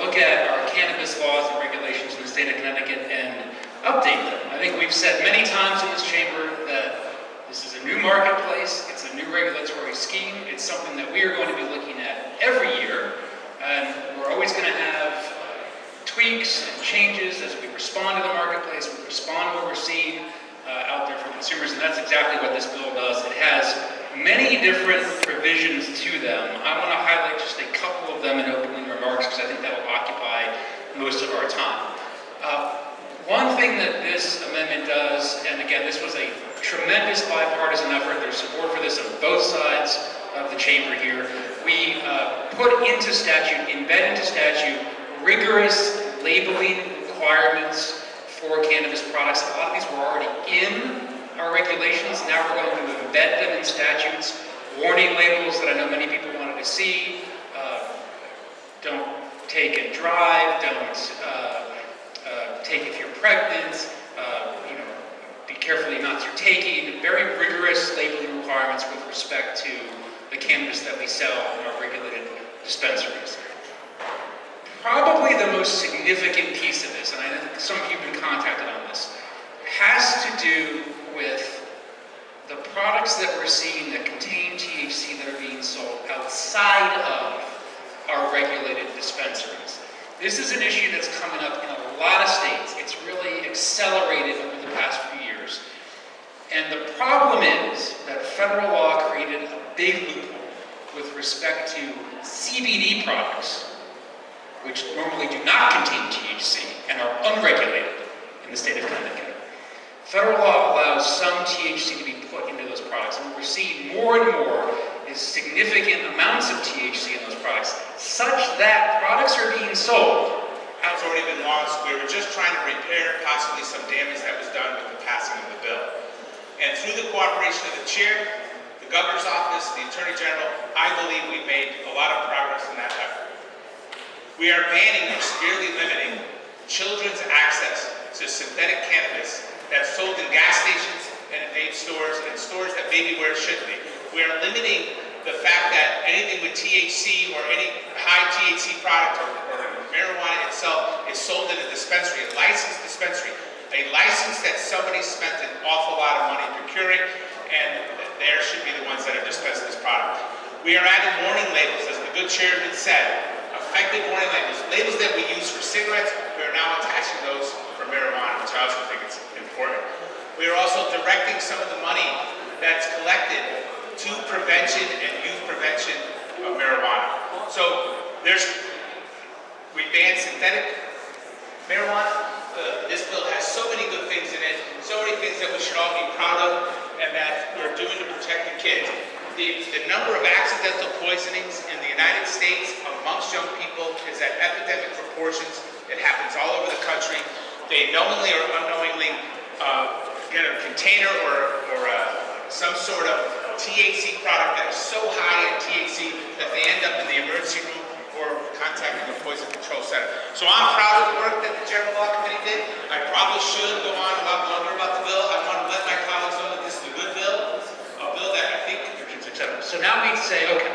look at our cannabis laws and regulations in the state of Connecticut and update them. I think we've said many times in this chamber that this is a new marketplace, it's a new regulatory scheme, it's something that we are going to be looking at every year, and we're always going to have tweaks and changes as we respond to the marketplace, we respond to what we're seeing out there for consumers, and that's exactly what this bill does. It has many different provisions to them. I want to highlight just a couple of them in opening remarks because I think that will occupy most of our time. One thing that this amendment does, and again, this was a tremendous bipartisan effort, there's support for this on both sides of the chamber here. We put into statute, embed into statute, rigorous labeling requirements for cannabis products. A lot of these were already in our regulations. Now we're going to embed them in statutes. Warning labels that I know many people wanted to see. Don't take and drive. Don't take if you're pregnant. Be careful the amounts you're taking. Very rigorous labeling requirements with respect to the cannabis that we sell in our regulated dispensaries. Probably the most significant piece of this, and I know that some of you have been contacted on this, has to do with the products that we're seeing that contain THC that are being sold outside of our regulated dispensaries. This is an issue that's coming up in a lot of states. It's really accelerated over the past few years. And the problem is that federal law created a big loophole with respect to CBD products, which normally do not contain THC and are unregulated in the state of Connecticut. Federal law allows some THC to be put into those products, and what we're seeing more and more is significant amounts of THC in those products, such that products are being sold. It's already been lost. We were just trying to repair possibly some damage that was done with the passing of the bill. And through the cooperation of the chair, the governor's office, the attorney general, I believe we've made a lot of progress in that effort. We are banning or severely limiting children's access to synthetic cannabis that's sold in gas stations and in vape stores and stores that may be where it should be. We are limiting the fact that anything with THC or any high THC product or marijuana itself is sold in a dispensary, a licensed dispensary, a license that somebody spent an awful lot of money procuring, and there should be the ones that are dispensing this product. We are adding warning labels, as the good chairman said. Effective warning labels, labels that we use for cigarettes, we are now attaching those for marijuana, which I also think is important. We are also directing some of the money that's collected to prevention and youth prevention of marijuana. So we ban synthetic marijuana. This bill has so many good things in it, so many things that we should all be proud of and that we're doing to protect the kids. The number of accidental poisonings in the United States amongst young people is at epidemic proportions. It happens all over the country. They knowingly or unknowingly get a container or some sort of THC product that is so high in THC that they end up in the emergency room or contacting the Poison Control Center. So I'm proud of the work that the General Law Committee did. I probably should go on a lot longer about the bill. I want to let my colleagues know that this is a good bill, a bill that I think contributes, etc. So now we say, okay,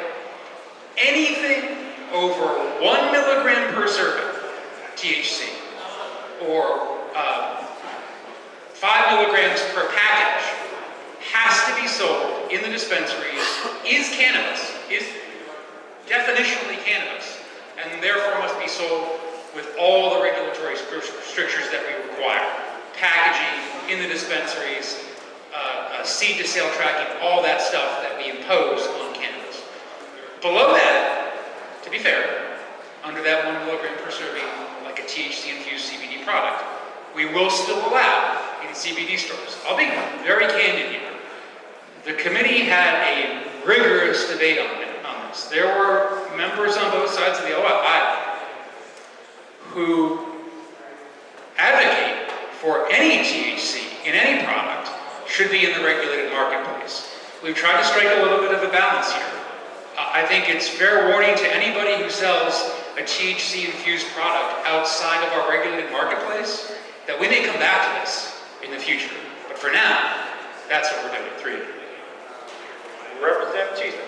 anything over 1 milligram per serving THC or 5 milligrams per package has to be sold in the dispensaries, is cannabis, is definitionally cannabis, and therefore must be sold with all the regulatory strictures that we require. Packaging in the dispensaries, seed to sale tracking, all that stuff that we impose on cannabis. Below that, to be fair, under that 1 milligram per serving, like a THC-infused CBD product, we will still allow in CBD stores. I'll be very candid here. The committee had a rigorous debate on this. There were members on both sides of the aisle who advocate for any THC in any product should be in the regulated marketplace. We've tried to strike a little bit of a balance here. I think it's fair warning to anybody who sells a THC-infused product outside of our regulated marketplace that we may come back to this in the future. But for now, that's what we're doing. 3. Representative Cheeseman.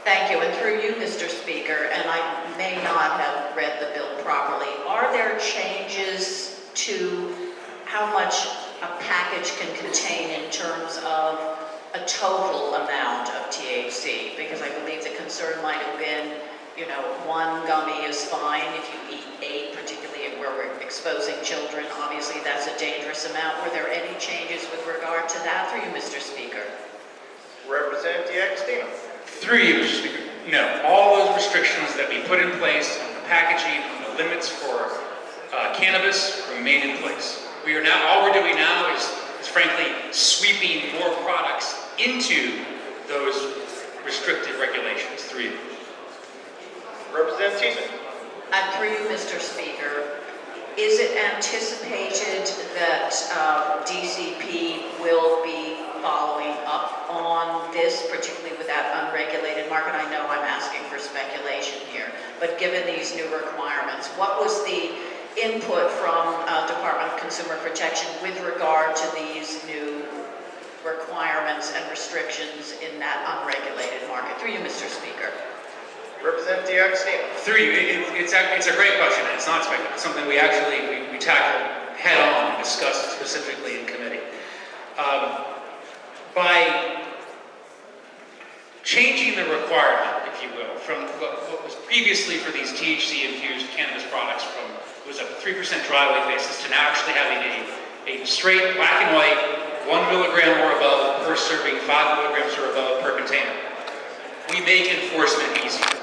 Thank you, and through you, Mr. Speaker, and I may not have read the bill properly. changes to how much a package can contain in terms of a total amount of THC? Because I believe the concern might have been, you know, one gummy is fine if you eat 8, particularly where we're exposing children. Obviously, that's a dangerous amount. Were there any changes with regard to that through you, Mr. Speaker? Representative D'Agostino. Through you, Mr. Speaker. No, all those restrictions that we put in place on the packaging, on the limits for cannabis remain in place. We are now, all we're doing now is frankly sweeping more products into those restricted regulations. Through you. Representative Teasman. And through you, Mr. Speaker, is it anticipated that DCP will be following up on this, particularly with that unregulated market? I know I'm asking for speculation here, but given these new requirements, what was the input from Department of Consumer Protection with regard to these new requirements and restrictions in that unregulated market? Through you, Mr. Speaker. Representative D'Agostino. Through you, it's a great question, and it's not speculative. It's something we tackled head on and discussed specifically in committee. By changing the requirement, if you will, from what was previously for these THC-infused cannabis products from, it was a 3% dry weight basis, to now actually having a straight black and white 1 milligram or above per serving, 5 milligrams or above per container. We make enforcement easier.